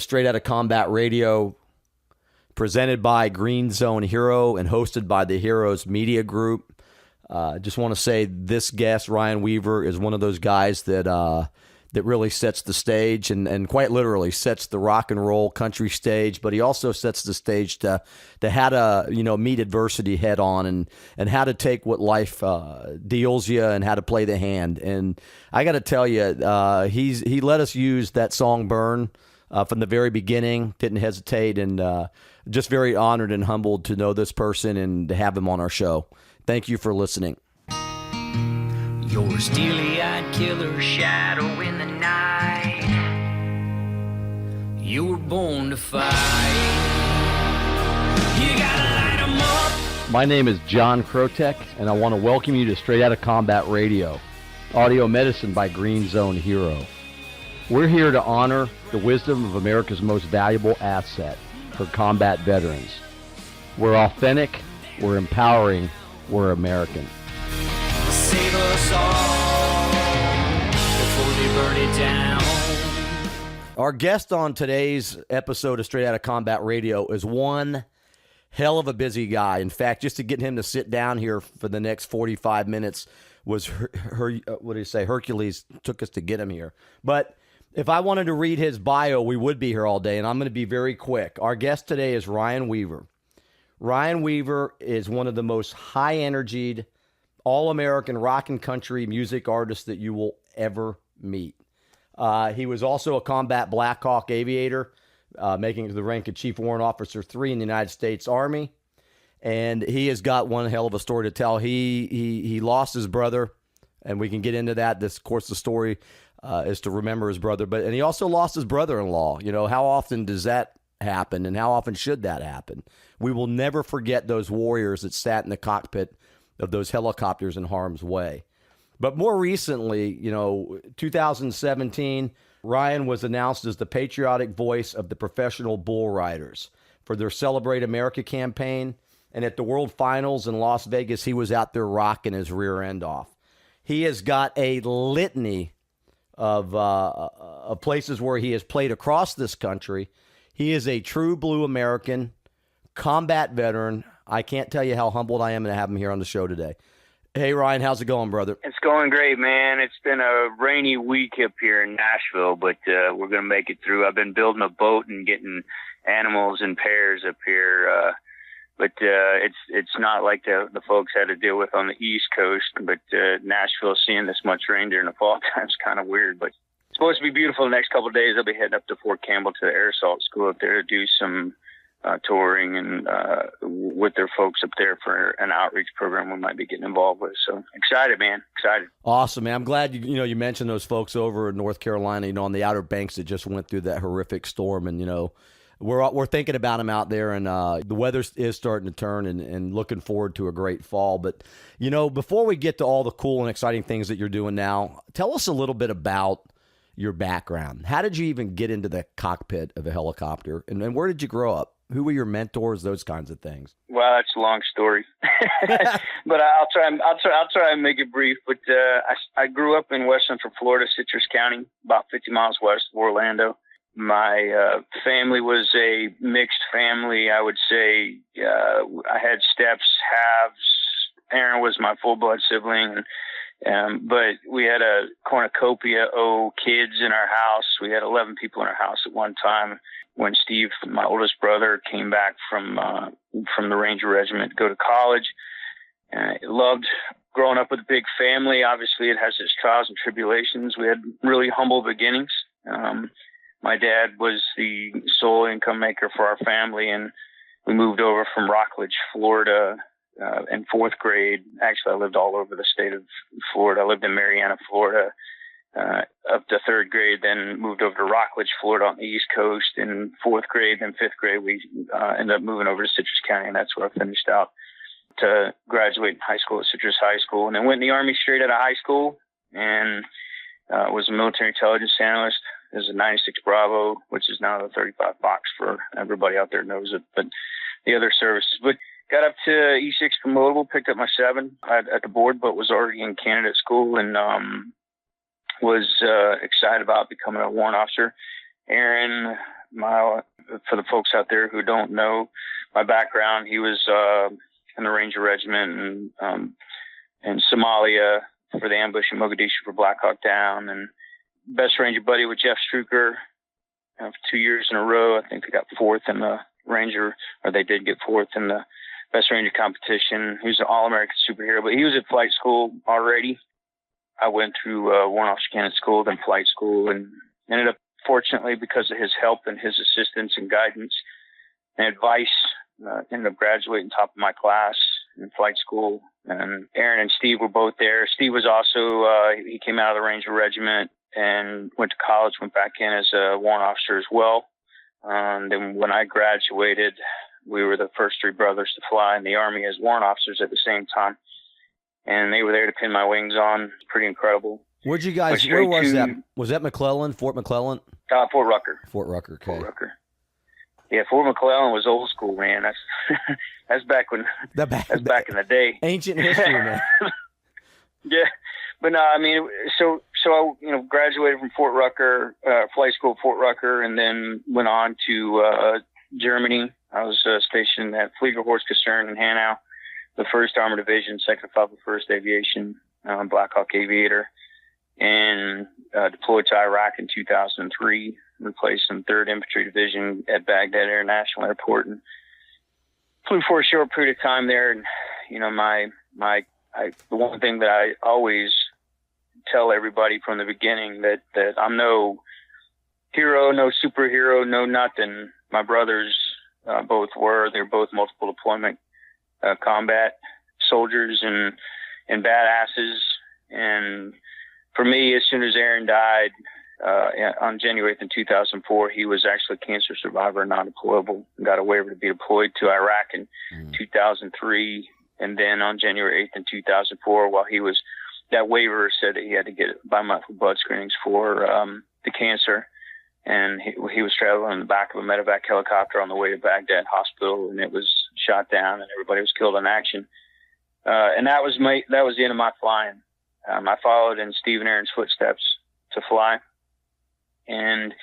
Straight Outta Combat Radio, presented by Green Zone Hero and hosted by the Heroes Media Group. Just want to say this guest, Ryan Weaver, is one of those guys that really sets the stage and quite literally sets the rock and roll country stage, but he also sets the stage to how to, meet adversity head on and how to take what life deals you and how to play the hand. And I got to tell you, he let us use that song Burn from the very beginning, didn't hesitate, and just very honored and humbled to know this person and to have him on our show. Thank you for listening. You're a steely-eyed killer shadow in the night. You were born to fight. You gotta light 'em up. My name is John Krotek, and I want to welcome you to Straight Outta Combat Radio, audio medicine by Green Zone Hero. We're here to honor the wisdom of America's most valuable asset, her combat veterans. We're authentic, we're empowering, we're American. Save us all before they burn it down. Our guest on today's episode of Straight Outta Combat Radio is one hell of a busy guy. In fact, just to get him to sit down here for the next 45 minutes was Hercules took us to get him here. But if I wanted to read his bio, we would be here all day, and I'm going to be very quick. Our guest today is Ryan Weaver. Ryan Weaver is one of the most high-energied, all-American rock and country music artists that you will ever meet. He was also a combat Blackhawk Aviator, making it to the rank of Chief Warrant Officer 3 in the United States Army. And he has got one hell of a story to tell. He lost his brother, and we can get into that. Of course, the story is to remember his brother. And he also lost his brother-in-law. How often does that happen, and how often should that happen? We will never forget those warriors that sat in the cockpit of those helicopters in harm's way. But more recently, 2017, Ryan was announced as the Patriotic Voice of the Professional Bull Riders for their Celebrate America campaign. And at the World Finals in Las Vegas, he was out there rocking his rear end off. He has got a litany of places where he has played across this country. He is a true blue American, combat veteran. I can't tell you how humbled I am to have him here on the show today. Hey, Ryan, how's it going, brother? It's going great, man. It's been a rainy week up here in Nashville, but we're going to make it through. I've been building a boat and getting animals in pairs up here, but it's not like the folks had to deal with on the East Coast. But Nashville, seeing this much rain during the fall time is kind of weird. But it's supposed to be beautiful the next couple of days. I'll be heading up to Fort Campbell to the Air Assault School up there to do some touring and with their folks up there for an outreach program we might be getting involved with. So excited, man. Excited. Awesome, man. I'm glad you mentioned those folks over in North Carolina, on the Outer Banks that just went through that horrific storm. And, we're thinking about them out there, and the weather is starting to turn and looking forward to a great fall. But, before we get to all the cool and exciting things that you're doing now, tell us a little bit about your background. How did you even get into the cockpit of a helicopter, and where did you grow up? Who were your mentors? Those kinds of things. Well, it's a long story, but I'll try and make it brief. But I grew up in West Central Florida, Citrus County, about 50 miles west of Orlando. My family was a mixed family. I would say I had steps, halves. Aaron was my full blood sibling, but we had a cornucopia of kids in our house. We had 11 people in our house at one time. When Steve, my oldest brother, came back from the Ranger Regiment to go to college, I loved growing up with a big family. Obviously, it has its trials and tribulations. We had really humble beginnings. My dad was the sole income maker for our family, and we moved over from Rockledge, Florida, in fourth grade. Actually, I lived all over the state of Florida. I lived in Marianna, Florida, up to third grade, then moved over to Rockledge, Florida on the East Coast in fourth grade. Then fifth grade, we ended up moving over to Citrus County, and that's where I finished out to graduate in high school at Citrus High School. And then went in the Army straight out of high school and was a military intelligence analyst. There's a 96 Bravo, which is now the 35 Fox for everybody out there knows it, but the other services. But got up to E6 promotable, picked up my 7 at the board, but was already in candidate school and was excited about becoming a warrant officer. Aaron for the folks out there who don't know my background, he was in the Ranger Regiment and in Somalia for the ambush in Mogadishu for Black Hawk Down, and best Ranger buddy with Jeff Struker for 2 years in a row. I think they got fourth in the Ranger, or they did get fourth in the best Ranger competition. He was an all-American superhero, but he was at flight school already. I went through Warrant Officer Candidate School, then flight school, and ended up, fortunately, because of his help and his assistance and guidance and advice, ended up graduating top of my class in flight school. And Aaron and Steve were both there. Steve was also, he came out of the Ranger Regiment and went to college, went back in as a warrant officer as well. Then when I graduated, we were the first three brothers to fly in the Army as warrant officers at the same time. And they were there to pin my wings on. Pretty incredible. Where'd you guys, where was that? Was that McClellan, Fort McClellan? Fort Rucker. Fort Rucker, okay. Fort Rucker. Yeah, Fort McClellan was old school, man. That's back when, that's back in the day. Ancient history, man. Yeah. But no, I mean, so I, graduated from Fort Rucker, flight school at Fort Rucker, and then went on to Germany. I was stationed at Fliegerhorst-Kaserne in Hanau, the 1st Armored Division, 2nd 501st Aviation, Blackhawk Aviator, and deployed to Iraq in 2003, replaced in 3rd Infantry Division at Baghdad International Airport, and flew for a short period of time there. And, the one thing that I always tell everybody from the beginning that I'm no hero, no superhero, no nothing. My brothers both were. They're both multiple deployment combat soldiers and badasses. And for me, as soon as Aaron died on January 8th in 2004, he was actually a cancer survivor, non-deployable, and got a waiver to be deployed to Iraq in 2003. And then on January 8th in 2004, while he was, that waiver said that he had to get bi-monthly blood screenings for the cancer. And he was traveling in the back of a medevac helicopter on the way to Baghdad Hospital, and it was shot down, and everybody was killed in action. And that was the end of my flying. I followed in Steve and Aaron's footsteps to fly, and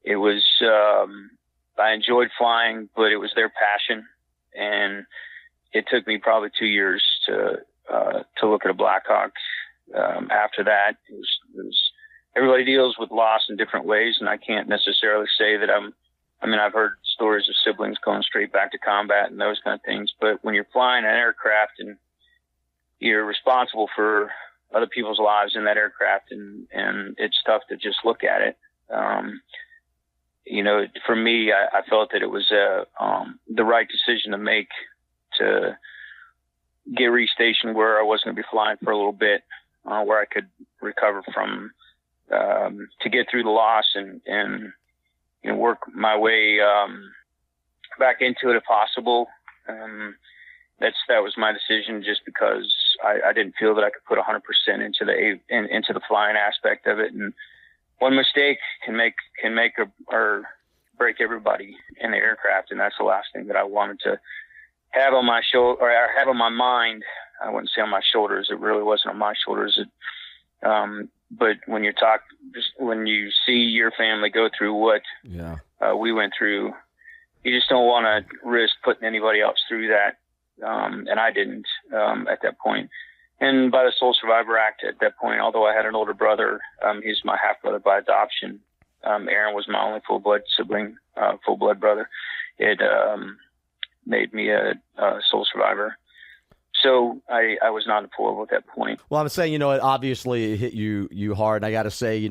it was I enjoyed flying, but it was their passion, and it took me probably 2 years to look at a Blackhawk. After that, it was everybody deals with loss in different ways, and I can't necessarily say that I've heard stories of siblings going straight back to combat and those kind of things, but when you're flying an aircraft and you're responsible for other people's lives in that aircraft, and it's tough to just look at it. For me, I felt that it was the right decision to make to get restationed where I wasn't going to be flying for a little bit, where I could recover from, to get through the loss and work my way back into it if possible. That was my decision, just because I didn't feel that I could put 100% into the flying aspect of it, and one mistake can make or break everybody in the aircraft, and that's the last thing that I wanted to have on my shoulder, or have on my mind. I wouldn't say on my shoulders. It really wasn't on my shoulders. But when when you see your family go through what we went through, you just don't want to risk putting anybody else through that. And I didn't at that point. And by the Sole Survivor Act at that point, although I had an older brother, he's my half brother by adoption. Aaron was my only full blood sibling, full blood brother. It made me a sole survivor. So I was not deployable at that point. Well, I'm saying, it obviously hit you hard. And I got to say,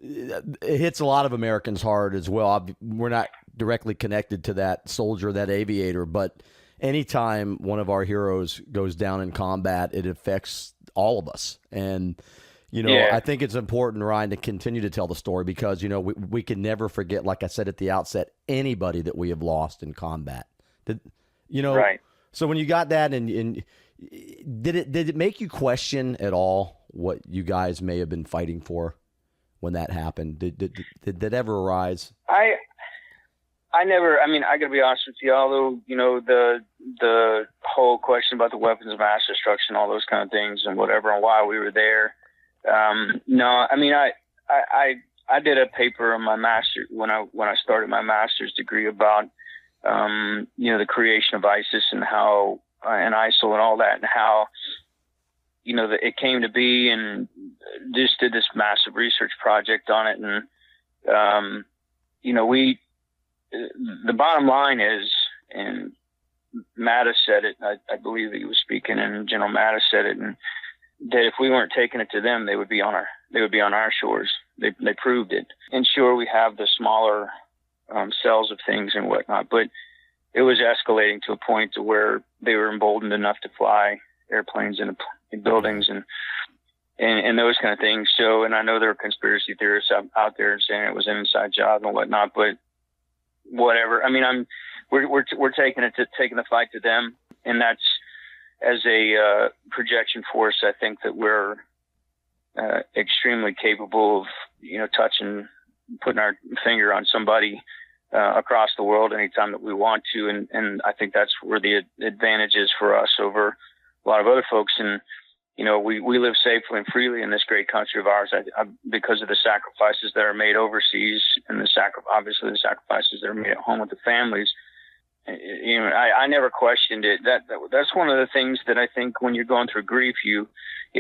it hits a lot of Americans hard as well. We're not directly connected to that soldier, that aviator, but anytime one of our heroes goes down in combat, it affects all of us. And, I think it's important, Ryan, to continue to tell the story because, we can never forget, like I said at the outset, anybody that we have lost in combat. Right. So when you got that, and did it make you question at all what you guys may have been fighting for when that happened? Did that ever arise? I never. I got to be honest with you. Although the whole question about the weapons of mass destruction, all those kind of things, and whatever, and why we were there. No, I I did a paper on my master when I started my master's degree about the creation of ISIS and how and ISIL and all that, and how it came to be, and just did this massive research project on it. And the bottom line is, and Mattis said it, I believe he was speaking, and General Mattis said it, and that if we weren't taking it to them, they would be on our shores. They proved it. And sure, we have the smaller cells of things and whatnot, but it was escalating to a point to where they were emboldened enough to fly airplanes in buildings and those kind of things. So, and I know there are conspiracy theorists out there saying it was an inside job and whatnot, but whatever. I mean, we're taking the fight to them, and that's as a projection force. I think that we're extremely capable of putting our finger on somebody across the world anytime that we want to, and I think that's where the advantage is for us over a lot of other folks. And we live safely and freely in this great country of ours because of the sacrifices that are made overseas, and obviously the sacrifices that are made at home with the families. I never questioned it. That's one of the things that I think when you're going through grief, you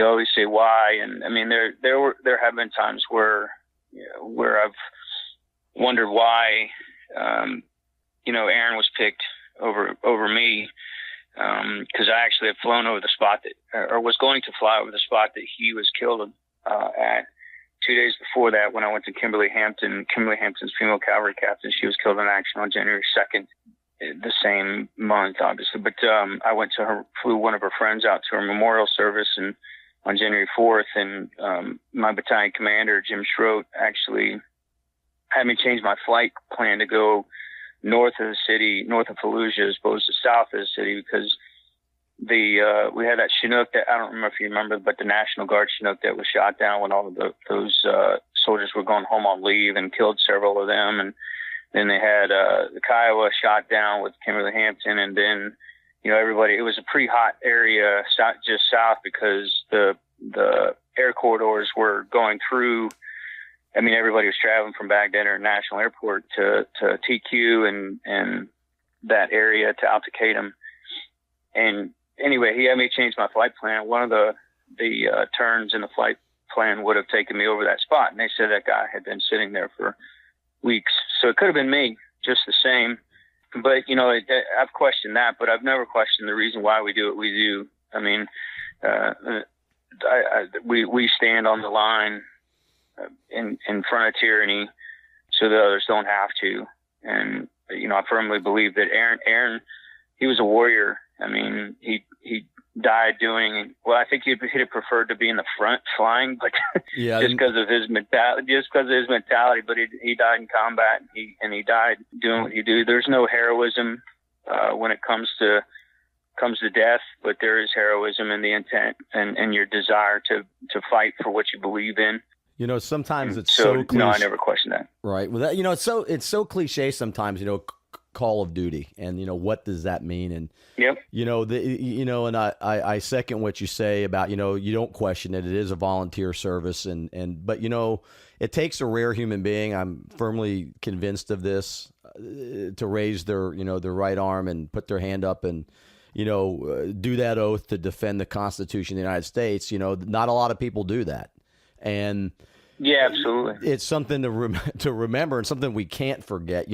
always say why. And I mean, there have been times where I've wondered why, Aaron was picked over me. Cause I actually had flown over the spot or was going to fly over the spot that he was killed at. 2 days before that, when I went to Kimberly Hampton's female cavalry captain, she was killed in action on January 2nd. The same month, obviously, but I flew one of her friends out to her memorial service and on January 4th, and my battalion commander, Jim Schroet, actually had me change my flight plan to go north of the city, north of Fallujah, as opposed to south of the city, because we had that Chinook that, I don't remember if you remember, but the National Guard Chinook that was shot down when all of those soldiers were going home on leave, and killed several of them. And then they had the Kiowa shot down with Kimberly Hampton, and then everybody. It was a pretty hot area just south because the air corridors were going through. I mean, everybody was traveling from Baghdad International Airport to TQ and that area to Al Taqaddum. And anyway, he had me change my flight plan. One of the turns in the flight plan would have taken me over that spot, and they said that guy had been sitting there for weeks. So it could have been me just the same, but I've questioned that, but I've never questioned the reason why we do what we do. I mean, we stand on the line in front of tyranny so that others don't have to. And, I firmly believe that Aaron, he was a warrior. I mean, he died I think he'd have preferred to be in the front flying, but yeah, just because of his mentality, but he died in combat, and he died doing what he do. There's no heroism, when it comes to death, but there is heroism in the intent and your desire to fight for what you believe in. Sometimes it's so cliche. No, I never question that. Right. Well, that, it's so cliche sometimes, Call of Duty, and what does that mean? And yep. And I second what you say about you don't question it. It is a volunteer service, but it takes a rare human being. I'm firmly convinced of this, to raise their their right arm and put their hand up and do that oath to defend the Constitution of the United States. Not a lot of people do that, and yeah, absolutely, it's something to remember and something we can't forget.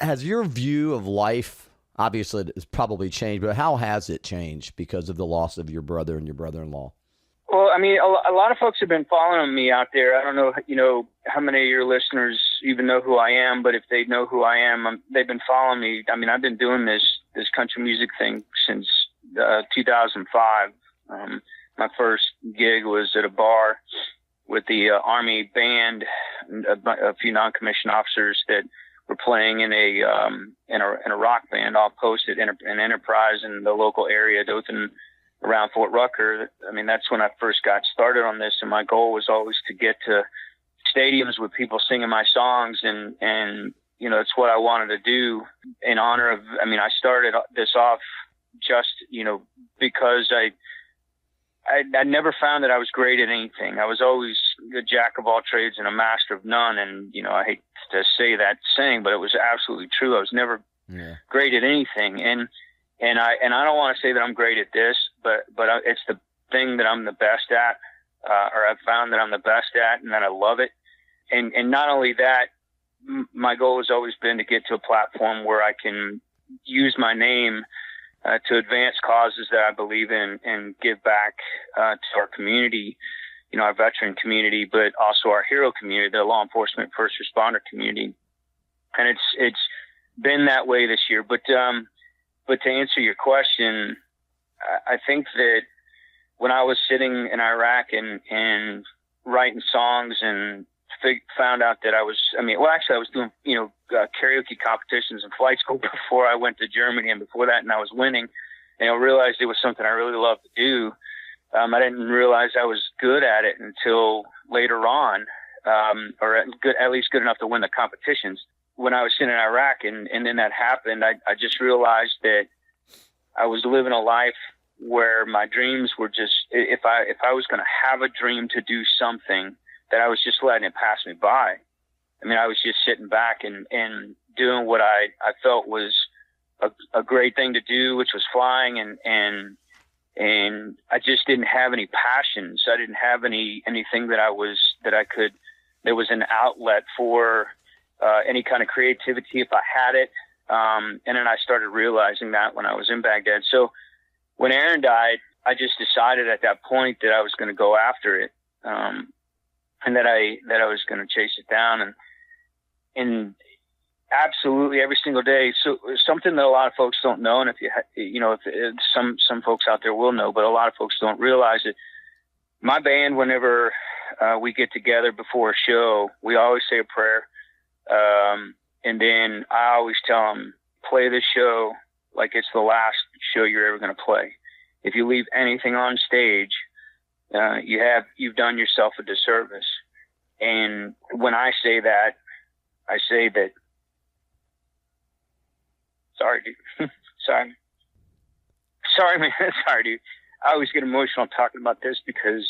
Has your view of life, obviously it's probably changed, but how has it changed because of the loss of your brother and your brother-in-law? Well, I mean, a lot of folks have been following me out there. I don't know, how many of your listeners even know who I am, but if they know who I am, they've been following me. I mean, I've been doing this country music thing since 2005. My first gig was at a bar with the Army band, a few non-commissioned officers that were playing in a rock band, all posted in Enterprise in the local area, Dothan, around Fort Rucker. I mean, that's when I first got started on this, and my goal was always to get to stadiums with people singing my songs, and it's what I wanted to do in honor of. I mean, I started this off just because I never found that I was great at anything. I was always a jack of all trades and a master of none. And, I hate to say that saying, but it was absolutely true. I was never great at anything. And I don't want to say that I'm great at this, but it's the thing that I'm the best at, or I've found that I'm the best at, and that I love it. And not only that, my goal has always been to get to a platform where I can use my name to advance causes that I believe in and give back to our community, our veteran community, but also our hero community, the law enforcement first responder community. And it's been that way this year. But to answer your question, I think that when I was sitting in Iraq and writing songs and found out that I was doing, karaoke competitions in flight school before I went to Germany, and before that, and I was winning, and I realized it was something I really loved to do. I didn't realize I was good at it until later on, or at least good enough to win the competitions. When I was sitting in Iraq and then that happened, I just realized that I was living a life where my dreams were just, if I was going to have a dream to do something, that I was just letting it pass me by. I mean, I was just sitting back and doing what I felt was a great thing to do, which was flying, and I just didn't have any passions. I didn't have anything that there was an outlet for any kind of creativity if I had it. And then I started realizing that when I was in Baghdad. So when Aaron died, I just decided at that point that I was going to go after it. And that I was going to chase it down, and absolutely every single day. So something that a lot of folks don't know, and if some folks out there will know, but a lot of folks don't realize it. My band, whenever we get together before a show, we always say a prayer, and then I always tell them, play the show like it's the last show you're ever going to play. If you leave anything on stage, you've done yourself a disservice. And when I say that, I say that, sorry, dude. Sorry, man. Sorry, dude. I always get emotional talking about this because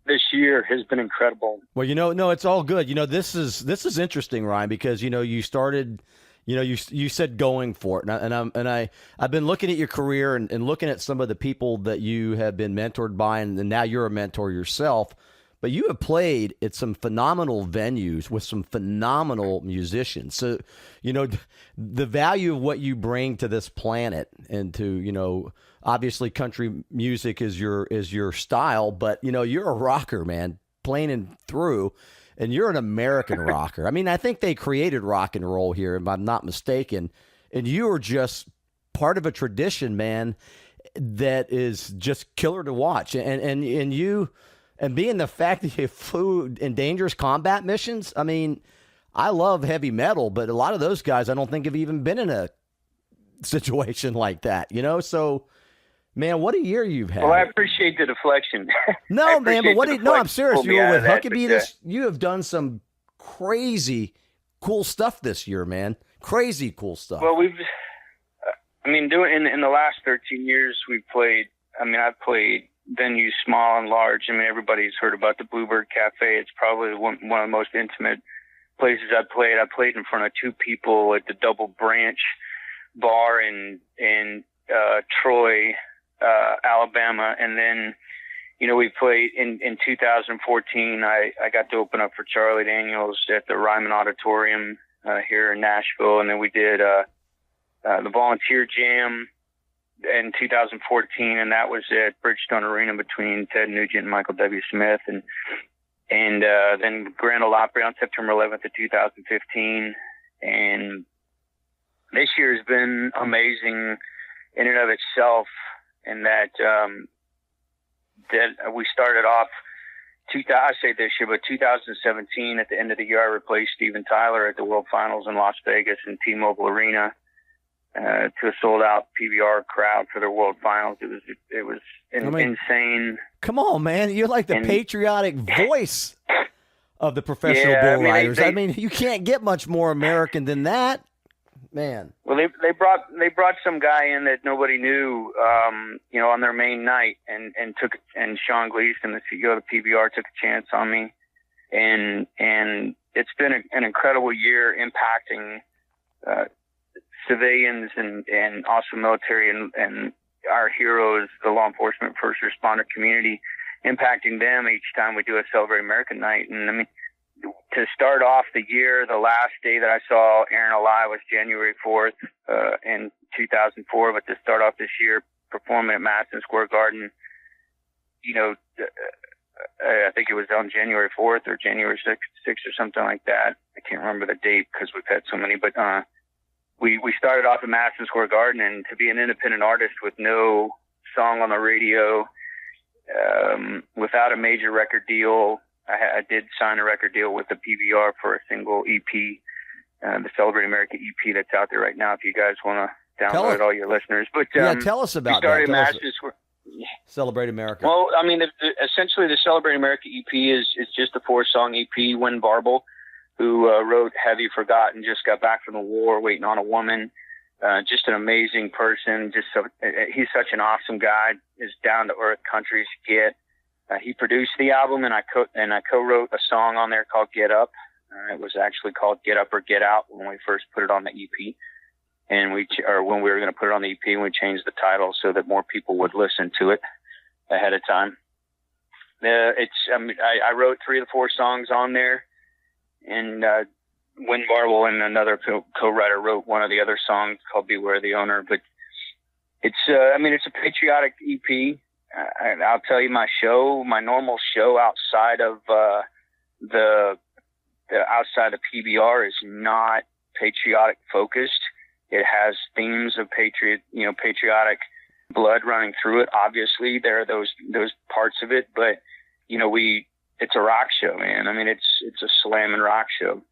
this year has been incredible. Well, no, it's all good. This is interesting, Ryan, because, you started, you said going for it. And I've been looking at your career and looking at some of the people that you have been mentored by, and now you're a mentor yourself. But you have played at some phenomenal venues with some phenomenal musicians. So, the value of what you bring to this planet, and to, obviously country music is your style, but, you're a rocker, man, plain and through, and you're an American rocker. I mean, I think they created rock and roll here, if I'm not mistaken, and you are just part of a tradition, man, that is just killer to watch. And being the fact that you flew in dangerous combat missions, I mean, I love heavy metal, but a lot of those guys I don't think have even been in a situation like that, So, man, what a year you've had. Well, I appreciate the deflection. No, man, but I'm serious. You were with Huckabee. You have done some crazy cool stuff this year, man. Crazy cool stuff. Well, in the last 13 years, I've played venues small and large. I mean, everybody's heard about the Bluebird Cafe. It's probably one of the most intimate places I've played. I played in front of 2 people at the Double Branch Bar in Troy, Alabama. And then, we played in 2014. I got to open up for Charlie Daniels at the Ryman Auditorium here in Nashville. And then we did the Volunteer Jam in 2014, and that was at Bridgestone Arena between Ted Nugent and Michael W. Smith, and then Grand Ole Opry on September 11th of 2015. And this year has been amazing in and of itself, in that that we started off, I say this year, but 2017 at the end of the year, I replaced Steven Tyler at the World Finals in Las Vegas in T-Mobile Arena. To a sold-out PBR crowd for their World Finals. It was insane. Come on, man! You're like the patriotic voice of the professional bull riders. They, you can't get much more American than that. Man. Well, they brought some guy in that nobody knew, on their main night, and Sean Gleason, the CEO of the PBR, took a chance on me, and it's been an incredible year impacting civilians and also military and our heroes, the law enforcement, first responder community, impacting them each time we do a Celebrate America night. And I mean, to start off the year, the last day that I saw Aaron alive was January 4th in 2004. But to start off this year, performing at Madison Square Garden, I think it was on January 4th or January 6th or something like that. I can't remember the date because we've had so many. But we started off at Madison Square Garden, and to be an independent artist with no song on the radio, without a major record deal. I did sign a record deal with the PBR for a single EP, the Celebrate America EP that's out there right now. If you guys want to download it, all your listeners. But tell us about that. Celebrate America. Well, I mean, essentially the Celebrate America EP is just a 4-song EP. Win Barble, who wrote Have You Forgotten, just got back from the war, Waiting on a Woman. Just an amazing person. He's such an awesome guy. Is down to earth country as you get. He produced the album, and I co-wrote a song on there called Get Up. It was actually called Get Up or Get Out when we first put it on the EP, and when we were going to put it on the EP, and we changed the title so that more people would listen to it ahead of time. I wrote 3 of the 4 songs on there, and Win Barble and another co-writer wrote one of the other songs called Beware the Owner. But it's a patriotic EP. I'll tell you, my normal show outside of outside of PBR is not patriotic focused. It has themes of patriotic blood running through it. Obviously, there are those parts of it, but it's a rock show, man. I mean, it's a slam and rock show.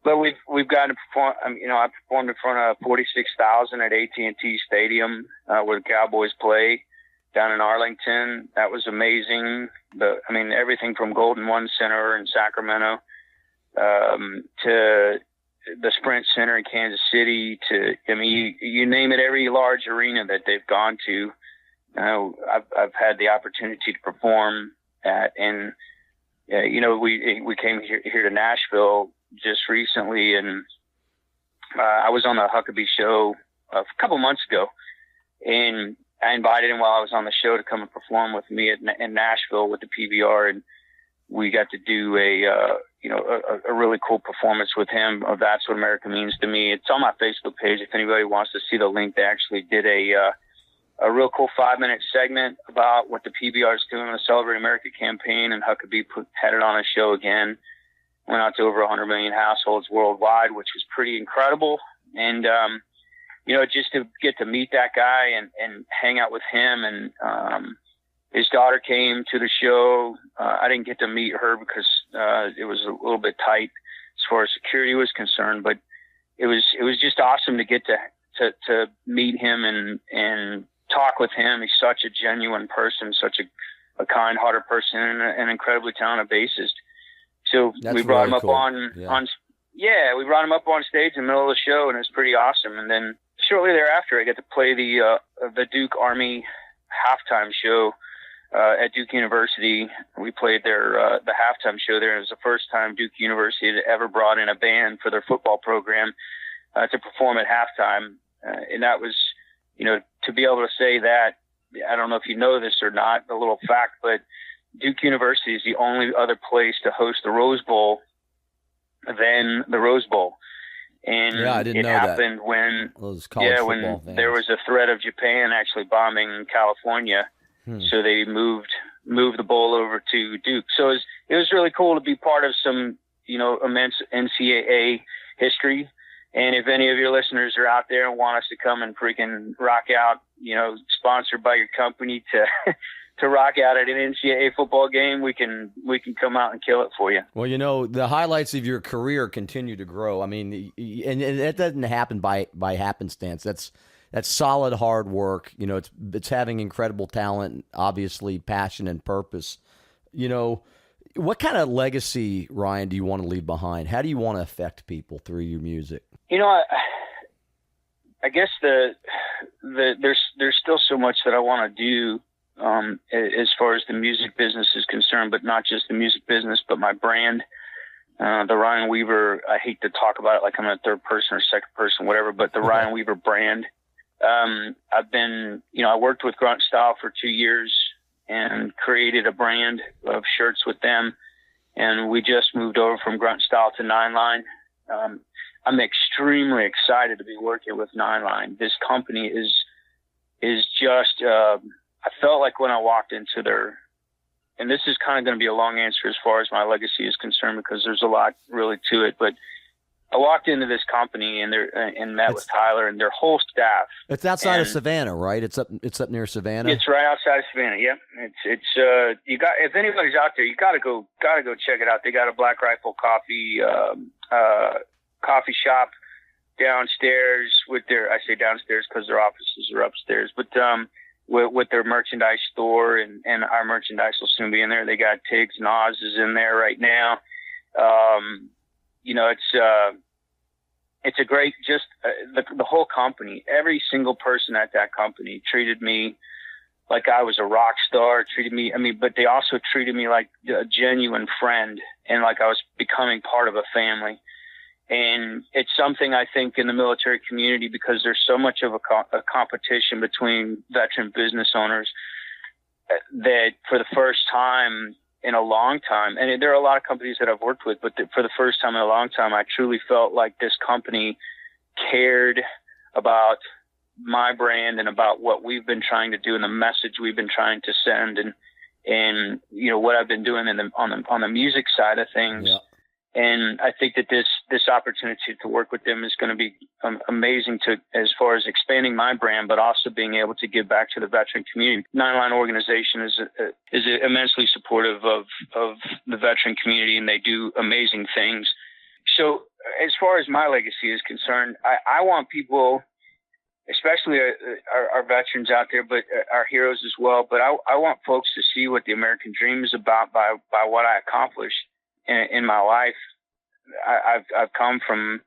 But we've got to perform. I performed in front of 46,000 at AT&T Stadium where the Cowboys play down in Arlington. That was amazing. Everything from Golden One Center in Sacramento to the Sprint Center in Kansas City you name it, every large arena that they've gone to, I've had the opportunity to perform at. And we came here to Nashville just recently, and I was on the Huckabee show a couple months ago, and I invited him while I was on the show to come and perform with me in Nashville with the PBR, and we got to do a really cool performance with him of That's What America Means to Me. It's on my Facebook page if anybody wants to see the link. They actually did a real cool 5-minute segment about what the PBR is doing on the Celebrate America campaign, and Huckabee had it on a show again. Went out to over 100 million households worldwide, which was pretty incredible. And just to get to meet that guy and hang out with him. And his daughter came to the show. I didn't get to meet her because it was a little bit tight as far as security was concerned. But it was just awesome to get to meet him and talk with him. He's such a genuine person, such a kind-hearted person, and an incredibly talented bassist. So we brought him up we brought him up on stage in the middle of the show, and it was pretty awesome. And then shortly thereafter, I got to play the Duke Army halftime show at Duke University. We played their the halftime show there. It was the first time Duke University had ever brought in a band for their football program to perform at halftime, and that was, to be able to say that. I don't know if you know this or not, a little fact, but Duke University is the only other place to host the Rose Bowl than the Rose Bowl. And I didn't know happened when there was a threat of Japan actually bombing California. So they moved the bowl over to Duke. So it was really cool to be part of some, immense NCAA history. And if any of your listeners are out there and want us to come and freaking rock out, sponsored by your company to rock out at an NCAA football game, we can come out and kill it for you. Well, the highlights of your career continue to grow. I mean, and that doesn't happen by happenstance. That's solid hard work. It's having incredible talent, obviously passion and purpose. What kind of legacy, Ryan, do you want to leave behind? How do you want to affect people through your music? I guess there's still so much that I want to do as far as the music business is concerned, but not just the music business, but my brand. The Ryan Weaver, I hate to talk about it like I'm in a third person or second person, whatever, but the Ryan Weaver brand. I've been, I worked with Grunt Style for 2 years and created a brand of shirts with them. And we just moved over from Grunt Style to Nine Line. I'm extremely excited to be working with Nine Line. This company is just, I felt like when I walked into their, and this is kind of going to be a long answer as far as my legacy is concerned, because there's a lot really to it, but I walked into this company and met with Tyler and their whole staff. It's outside of Savannah, right? It's up near Savannah. It's right outside of Savannah. Yep. You got, if anybody's out there, you got to go check it out. They got a Black Rifle coffee shop downstairs with their, I say downstairs because their offices are upstairs, but, with their merchandise store and our merchandise will soon be in there. They got Tiggs and Oz is in there right now. It's a great, just the whole company, every single person at that company treated me like I was a rock star, but they also treated me like a genuine friend and like I was becoming part of a family. And it's something I think in the military community, because there's so much of a competition between veteran business owners, that for the first time in a long time, and there are a lot of companies that I've worked with, but for the first time in a long time, I truly felt like this company cared about my brand and about what we've been trying to do and the message we've been trying to send, and what I've been doing on the music side of things. Yeah. And I think that this opportunity to work with them is going to be amazing as far as expanding my brand, but also being able to give back to the veteran community. Nine Line organization is immensely supportive of the veteran community, and they do amazing things. So as far as my legacy is concerned, I want people, especially our veterans out there, but our heroes as well. But I want folks to see what the American dream is about by what I accomplished in my life. I've come from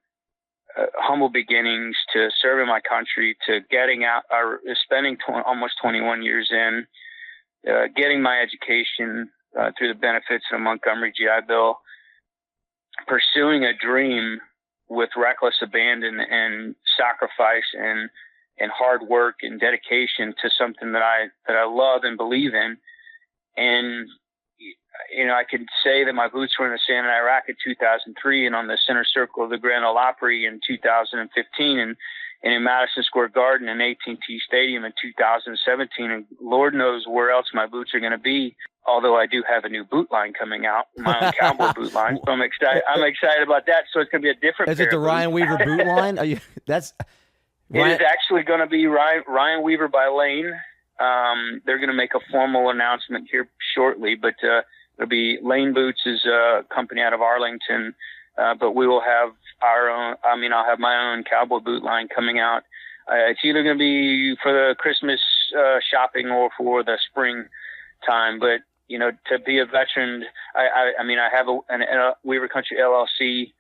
humble beginnings to serving my country, to getting out, spending almost 21 years in, getting my education through the benefits of the Montgomery GI Bill, pursuing a dream with reckless abandon and sacrifice and hard work and dedication to something that I love and believe in. And I could say that my boots were in the sand in Iraq in 2003 and on the center circle of the Grand Ole Opry in 2015 and in Madison Square Garden and AT&T Stadium in 2017. And Lord knows where else my boots are going to be, although I do have a new boot line coming out, my own cowboy boot line. So I'm excited about that. So it's going to be a different Is it the Ryan Weaver boot line? It is actually going to be Ryan Weaver by Lane. They're going to make a formal announcement here shortly, but it'll be Lane Boots is a company out of Arlington, but we will have our own. I'll have my own cowboy boot line coming out. It's either going to be for the Christmas shopping or for the spring time. But to be a veteran, I have a Weaver Country LLC.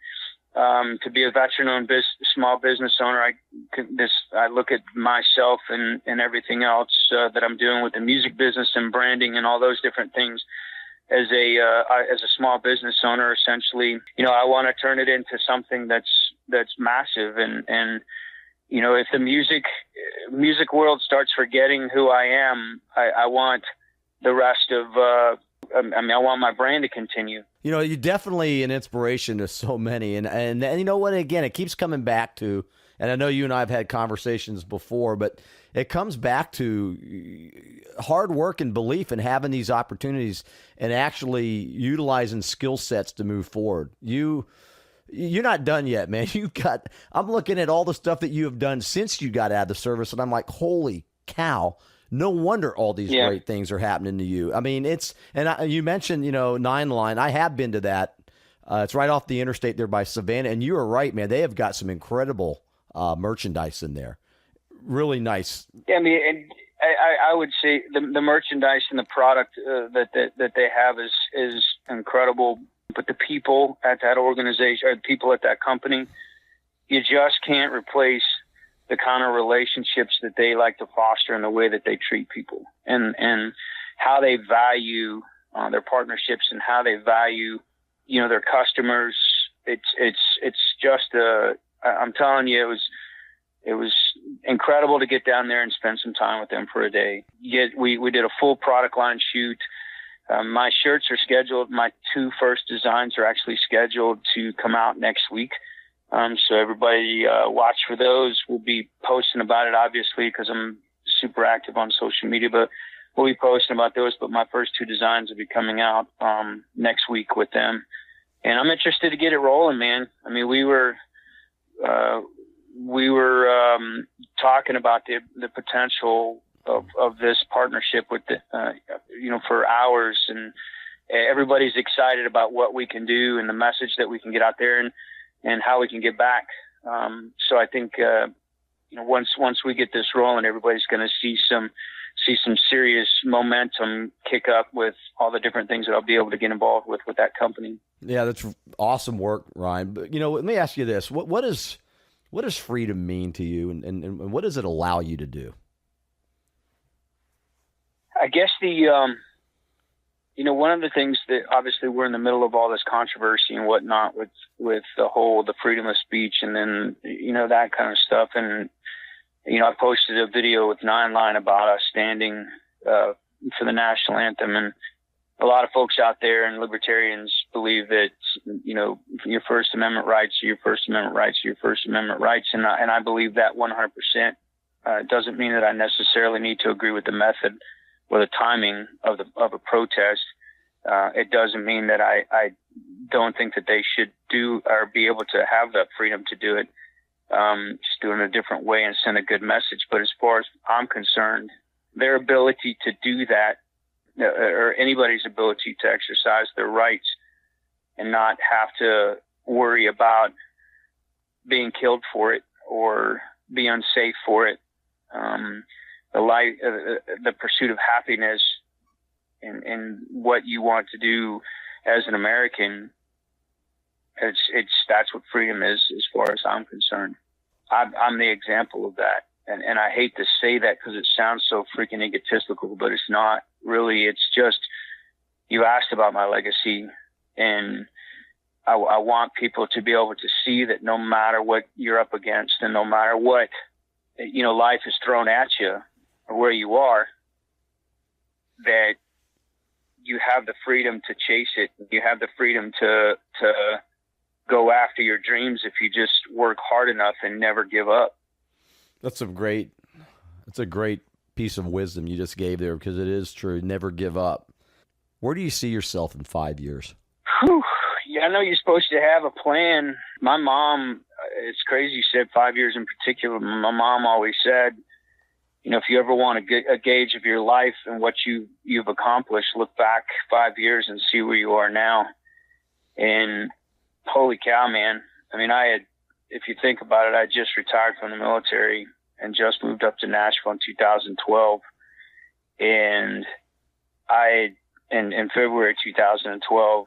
To be a veteran-owned small business owner, I look at myself and everything else that I'm doing with the music business and branding and all those different things as a small business owner. Essentially, I want to turn it into something that's massive. And if the music world starts forgetting who I am, I want the rest of. I want my brand to continue. You're definitely an inspiration to so many. And you know what? Again, it keeps coming back to, and I know you and I have had conversations before, but it comes back to hard work and belief and having these opportunities and actually utilizing skill sets to move forward. You're not done yet, man. I'm looking at all the stuff that you have done since you got out of the service, and I'm like, holy cow. No wonder all these great things are happening to you. I mean, you mentioned, Nine Line. I have been to that. It's right off the interstate there by Savannah. And you are right, man. They have got some incredible merchandise in there. Really nice. Yeah, and I would say the merchandise and the product that they have is incredible. But the people at that organization, or the people at that company, you just can't replace the kind of relationships that they like to foster and the way that they treat people, and how they value their partnerships and how they value, their customers. It's just I'm telling you, it was incredible to get down there and spend some time with them for a day. We did a full product line shoot. My shirts are scheduled. My 2 first designs are actually scheduled to come out next week. So everybody watch for those. We'll be posting about it, obviously, because I'm super active on social media, but we'll be posting about those. But my first 2 designs will be coming out next week with them. And I'm interested to get it rolling, man. I mean, we were talking about the potential of this partnership with for hours, and everybody's excited about what we can do and the message that we can get out there and how we can get back. So I think, once we get this rolling, everybody's going to see some serious momentum kick up with all the different things that I'll be able to get involved with that company. Yeah, that's awesome work, Ryan. But, let me ask you this. What does freedom mean to you, and what does it allow you to do? I guess one of the things that obviously we're in the middle of all this controversy and whatnot with the freedom of speech and then, that kind of stuff. And, I posted a video with 9 Line about us standing for the national anthem. And a lot of folks out there and libertarians believe that, your First Amendment rights are your First Amendment rights are your First Amendment rights. And I believe that 100%. It doesn't mean that I necessarily need to agree with the method or the timing of a protest. It doesn't mean that I don't think that they should do or be able to have the freedom to do it. Just do it in a different way and send a good message. But as far as I'm concerned, their ability to do that, or anybody's ability to exercise their rights and not have to worry about being killed for it or be unsafe for it, the pursuit of happiness and what you want to do as an American, that's what freedom is, as far as I'm concerned. I'm the example of that. And I hate to say that because it sounds so freaking egotistical, but it's not really. It's just, you asked about my legacy, and I want people to be able to see that no matter what you're up against and no matter what, life is thrown at you or where you are, that you have the freedom to chase it. You have the freedom to go after your dreams if you just work hard enough and never give up. That's a great piece of wisdom you just gave there, because it is true. Never give up. Where do you see yourself in 5 years? Whew. Yeah, I know you're supposed to have a plan. My mom, it's crazy you said 5 years in particular. My mom always said, if you ever want a gauge of your life and what you've accomplished, look back 5 years and see where you are now. And holy cow, man. I mean, if you think about it, I just retired from the military and just moved up to Nashville in 2012. And in February 2012,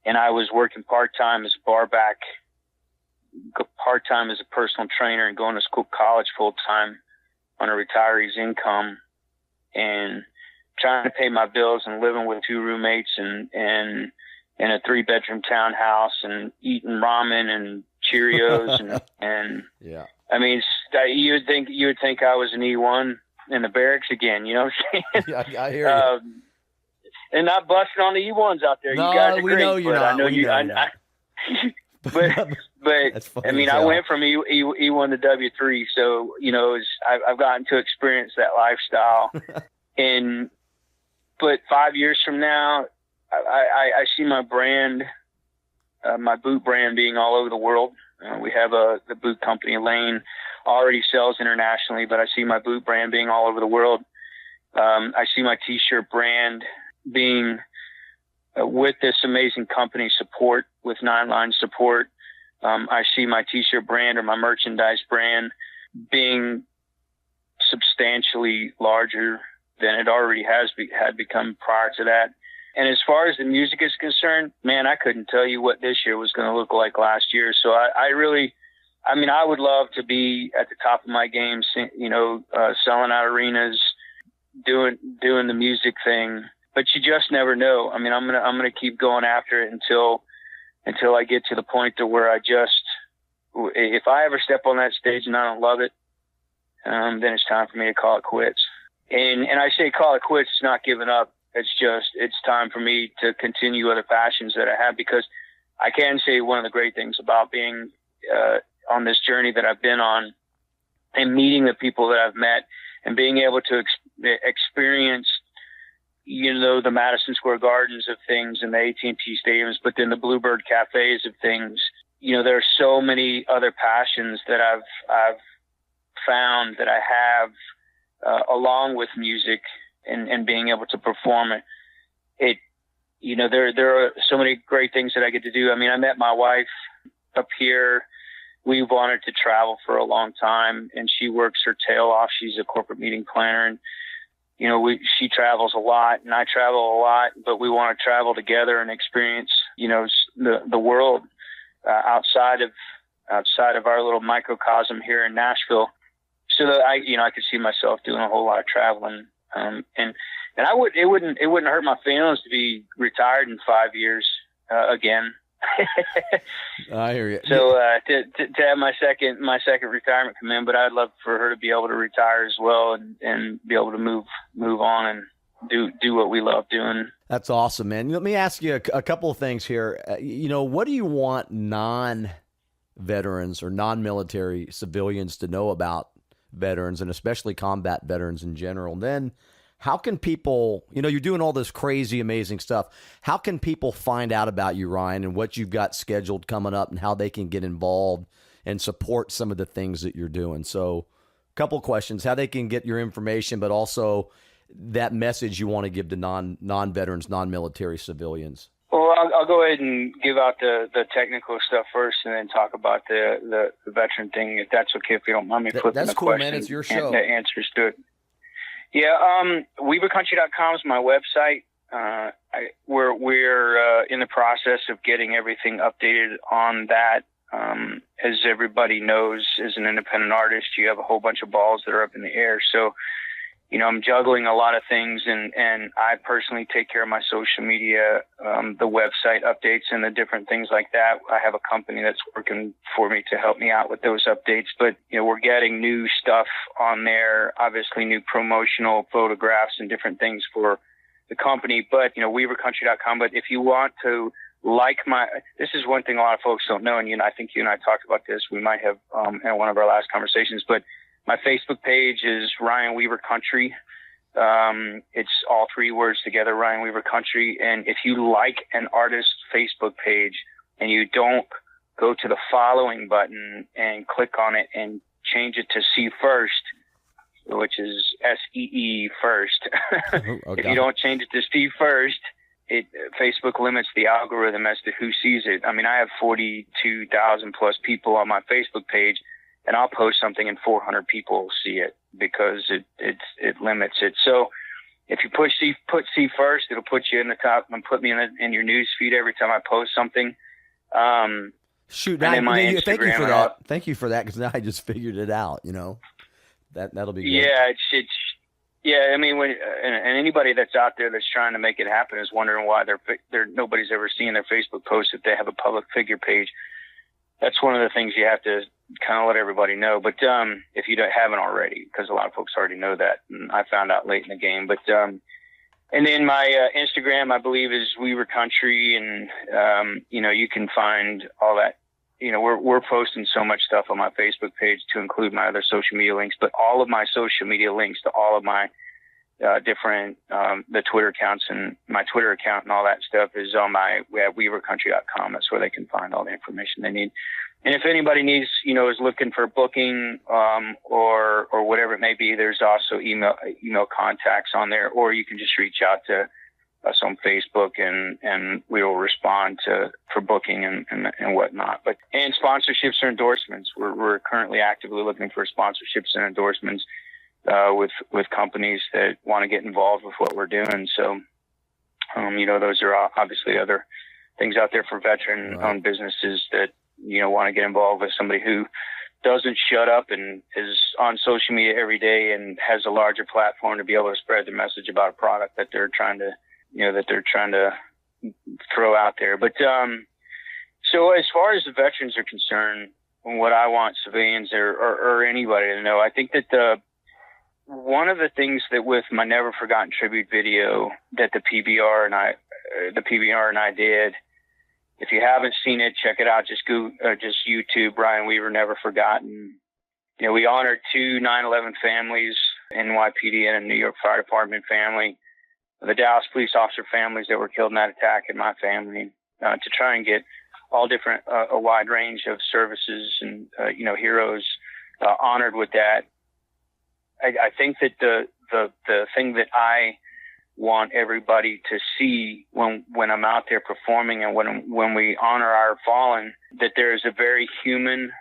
and I was working part-time as a barback, part-time as a personal trainer, and going to college full-time on a retiree's income, and trying to pay my bills and living with 2 roommates and in a 3-bedroom townhouse and eating ramen and Cheerios and yeah. I mean, you would think I was an E1 in the barracks again. You know what I'm saying? Yeah, I hear you. And not busting on the E1s out there. No, you guys are we great, know you're but not. I know we you. know you're not. But I mean, I went from E1 to W3, so I've gotten to experience that lifestyle. But 5 years from now, I see my brand, my boot brand, being all over the world. We have the boot company, Lane, already sells internationally, but I see my boot brand being all over the world. I see my T-shirt brand being with this amazing company support, with 9 Line support. I see my T-shirt brand or my merchandise brand being substantially larger than it already had become prior to that. And as far as the music is concerned, man, I couldn't tell you what this year was going to look like last year. So I really, I mean, I would love to be at the top of my game, selling out arenas, doing the music thing, but you just never know. I mean, I'm gonna keep going after it until I get to the point to where if I ever step on that stage and I don't love it, then it's time for me to call it quits. And I say call it quits, it's not giving up. It's time for me to continue other passions that I have, because I can say one of the great things about being on this journey that I've been on and meeting the people that I've met and being able to experience, the Madison Square Gardens of things and the AT&T stadiums, but then the Bluebird cafes of things. There are so many other passions that I've found that I have along with music and being able to perform it. There are so many great things that I get to do. I mean, I met my wife up here. We wanted to travel for a long time, and she works her tail off. She's a corporate meeting planner, and she travels a lot and I travel a lot, but we want to travel together and experience, the world outside of our little microcosm here in Nashville. So that I could see myself doing a whole lot of traveling. And it wouldn't hurt my feelings to be retired in 5 years, again. I hear you. So, to have my second retirement come in, but I'd love for her to be able to retire as well and be able to move on and do what we love doing. That's awesome, man. Let me ask you a couple of things here. What do you want non-veterans or non-military civilians to know about veterans, and especially combat veterans in general? And then how can people, you're doing all this crazy, amazing stuff. How can people find out about you, Ryan, and what you've got scheduled coming up and how they can get involved and support some of the things that you're doing? So a couple questions, how they can get your information, but also that message you want to give to non-veterans, non-military civilians. Well, I'll go ahead and give out the technical stuff first, and then talk about the veteran thing, if that's okay, if you don't mind me flipping that's the cool, question. Man. It's your show. And the answers to it. Yeah, WeaverCountry.com is my website. We're in the process of getting everything updated on that. As everybody knows, as an independent artist, you have a whole bunch of balls that are up in the air. So, I'm juggling a lot of things, and I personally take care of my social media, the website updates and the different things like that. I have a company that's working for me to help me out with those updates, but, we're getting new stuff on there, obviously new promotional photographs and different things for the company, but, WeaverCountry.com. But if you want to this is one thing a lot of folks don't know, and I think you and I talked about this, we might have in one of our last conversations, but my Facebook page is Ryan Weaver Country. It's all three words together, Ryan Weaver Country. And if you like an artist's Facebook page and you don't go to the following button and click on it and change it to See First, which is SEE first. Okay. If you don't change it to See First, Facebook limits the algorithm as to who sees it. I mean, I have 42,000 plus people on my Facebook page, and I'll post something and 400 people see it because it limits it. So if you put See First, it'll put you in the top and put me in your news feed every time I post something. Shoot, and thank you for that. all. Thank you for that, because now I just figured it out. That'll be good. Yeah, yeah. I mean, and anybody that's out there that's trying to make it happen is wondering why nobody's ever seen their Facebook post if they have a public figure page. That's one of the things you have to kind of let everybody know. But if you haven't already, because a lot of folks already know that, and I found out late in the game. But and then my Instagram, I believe, is Weaver Country, and you can find all that. We're posting so much stuff on my Facebook page, to include my other social media links, but all of my social media links to all of my different the Twitter accounts, and my Twitter account and all that stuff is on my WeaverCountry.com. That's where they can find all the information they need. And if anybody needs, is looking for booking or whatever it may be, there's also email contacts on there, or you can just reach out to us on Facebook, and we will respond for booking and whatnot. And sponsorships or endorsements. We're currently actively looking for sponsorships and endorsements with companies that want to get involved with what we're doing. So, those are obviously other things out there for veteran-owned businesses that want to get involved with somebody who doesn't shut up and is on social media every day and has a larger platform to be able to spread the message about a product that they're trying to, throw out there. But, so as far as the veterans are concerned, what I want civilians or anybody to know, I think that one of the things that with my Never Forgotten tribute video that the PBR and I did, if you haven't seen it, check it out. Just YouTube Brian Weaver Never Forgotten. We honored 2 9/11 families, NYPD and a New York Fire Department family, the Dallas police officer families that were killed in that attack, and my family, to try and get all different, a wide range of services and, heroes, honored with that. I think that the thing that I want everybody to see when I'm out there performing and when we honor our fallen, that there's a very human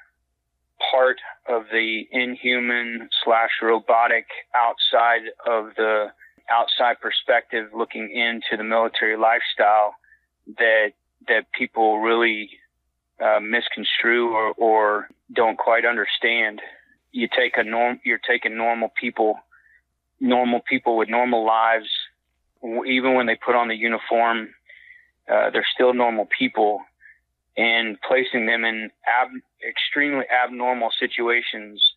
part of the inhuman / robotic outside of the outside perspective looking into the military lifestyle that people really misconstrue or don't quite understand. You're taking normal people with normal lives, even when they put on the uniform, they're still normal people, and placing them in extremely abnormal situations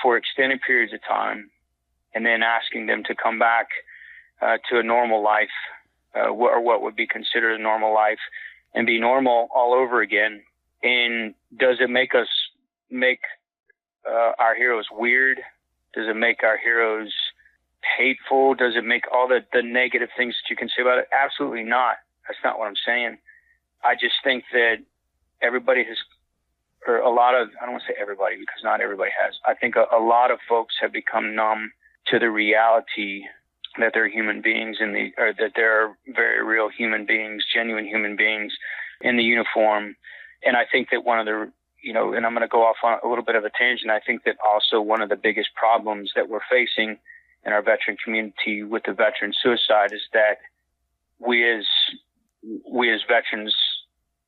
for extended periods of time, and then asking them to come back to a normal life, or what would be considered a normal life, and be normal all over again. And does it make our heroes weird? Does it make our heroes hateful? Does it make all the negative things that you can say about it? Absolutely not. That's not what I'm saying. I just think that everybody has, or a lot of, I don't want to say everybody because not everybody has. I think a lot of folks have become numb to the reality that they're human beings or that they're very real human beings, genuine human beings in the uniform. And I think that one of the, and I'm going to go off on a little bit of a tangent. I think that also one of the biggest problems that we're facing in our veteran community with the veteran suicide is that we as veterans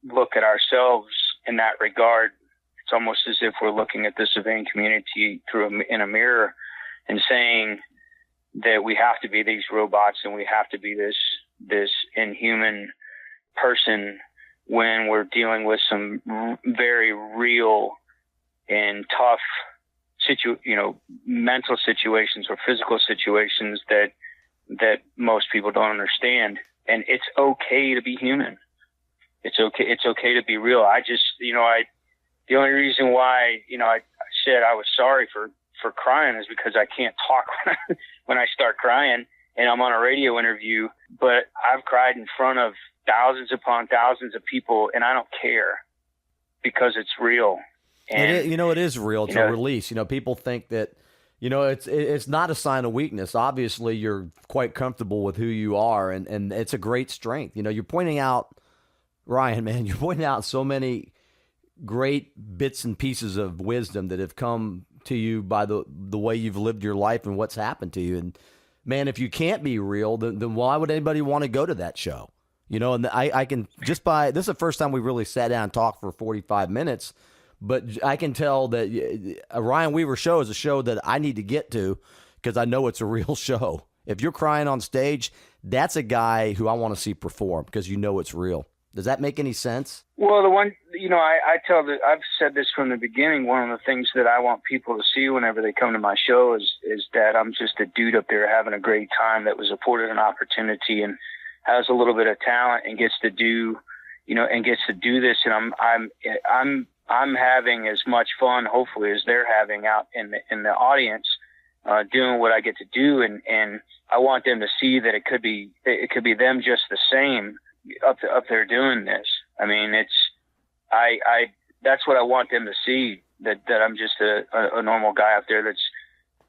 look at ourselves in that regard. It's almost as if we're looking at the civilian community in a mirror and saying that we have to be these robots and we have to be this inhuman person when we're dealing with some very real and tough mental situations or physical situations that most people don't understand. And it's okay to be human. It's okay to be real. The only reason why, I said I was sorry for crying is because I can't talk when I start crying and I'm on a radio interview, but I've cried in front of thousands upon thousands of people and I don't care because it's real. And it is real. It's a release. People think that, it's not a sign of weakness. Obviously you're quite comfortable with who you are and it's a great strength. You're pointing out, Ryan, man, you're pointing out so many great bits and pieces of wisdom that have come to you by the way you've lived your life and what's happened to you. And man, if you can't be real, then why would anybody want to go to that show? And I can this is the first time we really sat down and talked for 45 minutes, but I can tell that a Ryan Weaver show is a show that I need to get to because I know it's a real show. If you're crying on stage, that's a guy who I want to see perform because it's real. Does that make any sense? Well, the one, I've said this from the beginning. One of the things that I want people to see whenever they come to my show is that I'm just a dude up there having a great time that was afforded an opportunity and has a little bit of talent and gets to do this. And I'm having as much fun, hopefully, as they're having out in the audience, doing what I get to do. And I want them to see that it could be them just the same up there doing this. I mean, that's what I want them to see, that I'm just a normal guy up there that's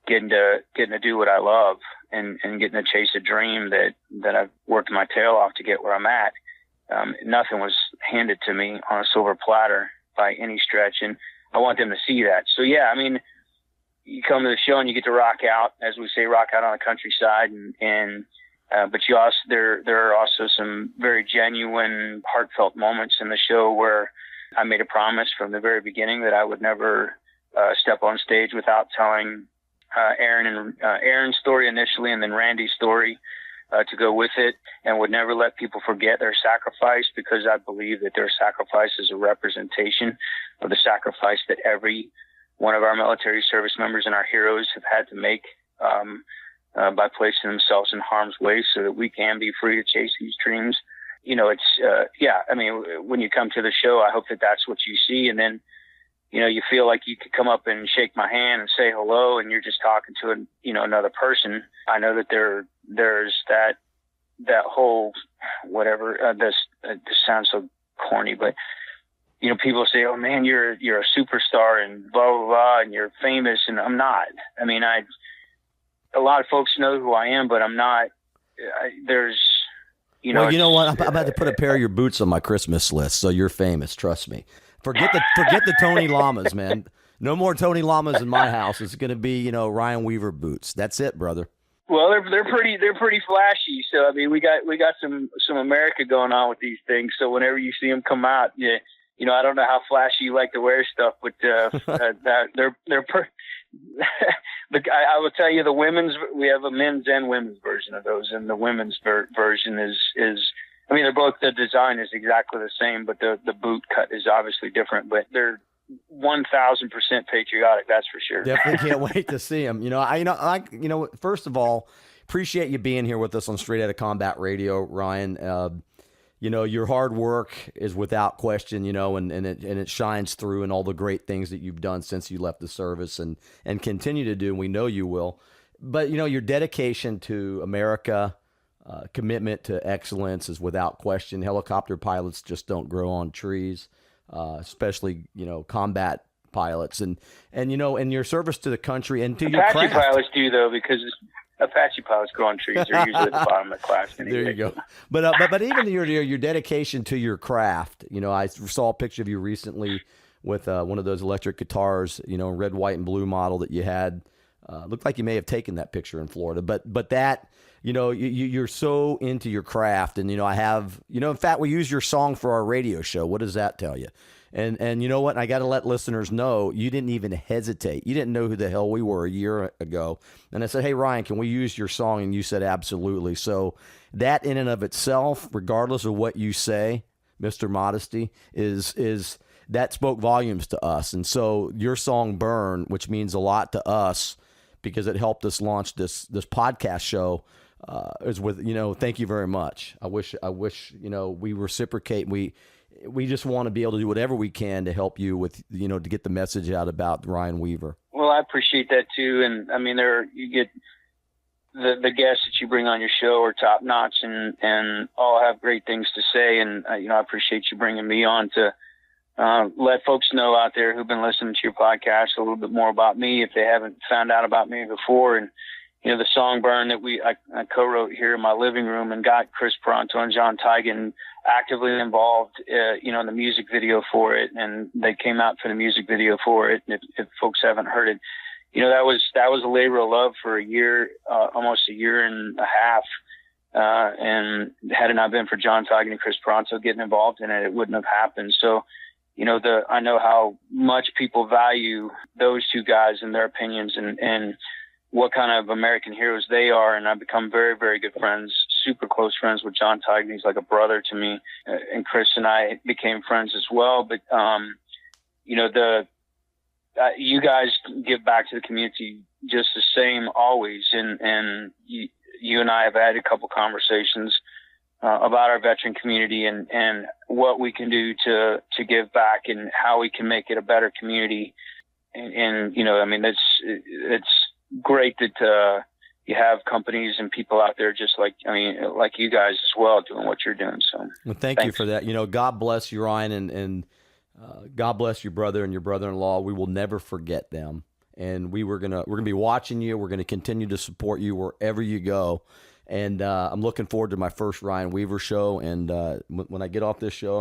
getting to do what I love and getting to chase a dream that I've worked my tail off to get where I'm at. Nothing was handed to me on a silver platter by any stretch. And I want them to see that. So yeah, I mean, you come to the show and you get to rock out, as we say, rock out on the countryside but there are also some very genuine, heartfelt moments in the show where I made a promise from the very beginning that I would never step on stage without telling Aaron's story initially, and then Randy's story to go with it, and would never let people forget their sacrifice, because I believe that their sacrifice is a representation of the sacrifice that every one of our military service members and our heroes have had to make by placing themselves in harm's way so that we can be free to chase these dreams. I mean, when you come to the show, I hope that that's what you see. And then, you feel like you could come up and shake my hand and say hello, and you're just talking to another person. I know that there's that whole, whatever, this sounds so corny, but people say, oh man, you're a superstar and blah, blah, blah, and you're famous. And I'm not. I mean, a lot of folks know who I am, but I'm not. Well, you know what? I'm about to put a pair of your boots on my Christmas list, so you're famous. Trust me. Forget the Tony Llamas, man. No more Tony Llamas in my house. It's going to be, Ryan Weaver boots. That's it, brother. Well, they're pretty flashy. So I mean, we got some America going on with these things. So whenever you see them come out, I don't know how flashy you like to wear stuff, but they're I will tell you, we have a men's and women's version of those, and the women's version is I mean, the design is exactly the same, but the boot cut is obviously different, but they're 1,000% patriotic. That's for sure. Definitely can't wait to see them. First of all, appreciate you being here with us on Straight Outta Combat Radio, Ryan. Your hard work is without question, and it shines through in all the great things that you've done since you left the service and continue to do, and we know you will. But, your dedication to America, commitment to excellence is without question. Helicopter pilots just don't grow on trees, especially, combat pilots. And your service to the country and to your craft. Apache pilots do, though, because Apache pilots grow on trees. They're usually at the bottom of the class anyway. There you go. But even your dedication to your craft, I saw a picture of you recently with one of those electric guitars, red, white, and blue model that you had. Looked like you may have taken that picture in Florida, but that, you're so into your craft, and, I have, in fact, we use your song for our radio show. What does that tell you? And you know what? I got to let listeners know, you didn't even hesitate. You didn't know who the hell we were a year ago. And I said, hey, Ryan, can we use your song? And you said, absolutely. So that in and of itself, regardless of what you say, Mr. Modesty, is that spoke volumes to us. And so your song Burn, which means a lot to us because it helped us launch this podcast show, is with, thank you very much. I wish, we reciprocate. We just want to be able to do whatever we can to help you with, to get the message out about Ryan Weaver. Well, I appreciate that too. And I mean, you get the guests that you bring on your show are top notch and all have great things to say. And, I appreciate you bringing me on to let folks know out there who've been listening to your podcast a little bit more about me if they haven't found out about me before. And, the song Burn that I co-wrote here in my living room and got Chris Peranto and John Tigan actively involved, in the music video for it. And they came out for the music video for it. And if folks haven't heard it, that was a labor of love for a year, almost a year and a half. And had it not been for John Tigan and Chris Peranto getting involved in it, it wouldn't have happened. So, I know how much people value those two guys and their opinions and what kind of American heroes they are. And I've become very, very good friends, super close friends with John Tigan. He's like a brother to me. And Chris and I became friends as well. But, you guys give back to the community just the same always. And you and I have had a couple conversations about our veteran community and what we can do to give back and how we can make it a better community. And it's great that you have companies and people out there just like you guys as well doing what you're doing. So well, thanks you for that. God bless you, Ryan, and God bless your brother and your brother-in-law. We will never forget them. And we're gonna be watching you. We're gonna continue to support you wherever you go. And I'm looking forward to my first Ryan Weaver show. And when I get off this show,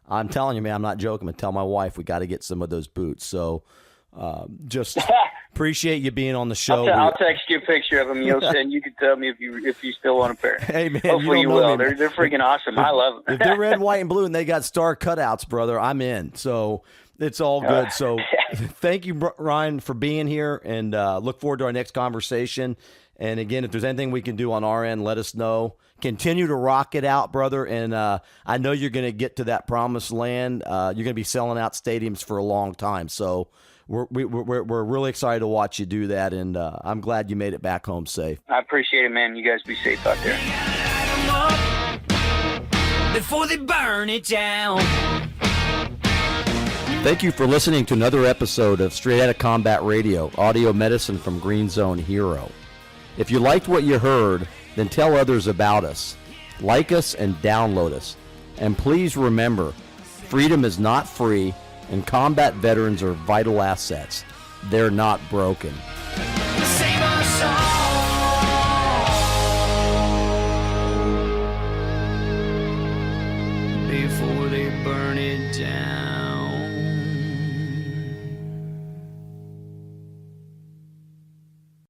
I'm telling you, man, I'm not joking. I'm gonna tell my wife we got to get some of those boots. So just Appreciate you being on the show. I'll text you a picture of them. And you can tell me if you still want a pair. Hey man, hopefully you will. Me, they're freaking awesome. I love them. If they're red, white, and blue, and they got star cutouts, brother, I'm in. So it's all good. So thank you, Ryan, for being here, and look forward to our next conversation. And again, if there's anything we can do on our end, let us know. Continue to rock it out, brother. And I know you're going to get to that promised land. You're going to be selling out stadiums for a long time. So we're really excited to watch you do that. And I'm glad you made it back home safe. I appreciate it, man. You guys be safe out there. Before they burn it down. Thank you for listening to another episode of Straight Outta Combat Radio, audio medicine from Green Zone Hero. If you liked what you heard, then tell others about us. Like us and download us. And please remember, freedom is not free, and combat veterans are vital assets. They're not broken. Save us all before they burn it down.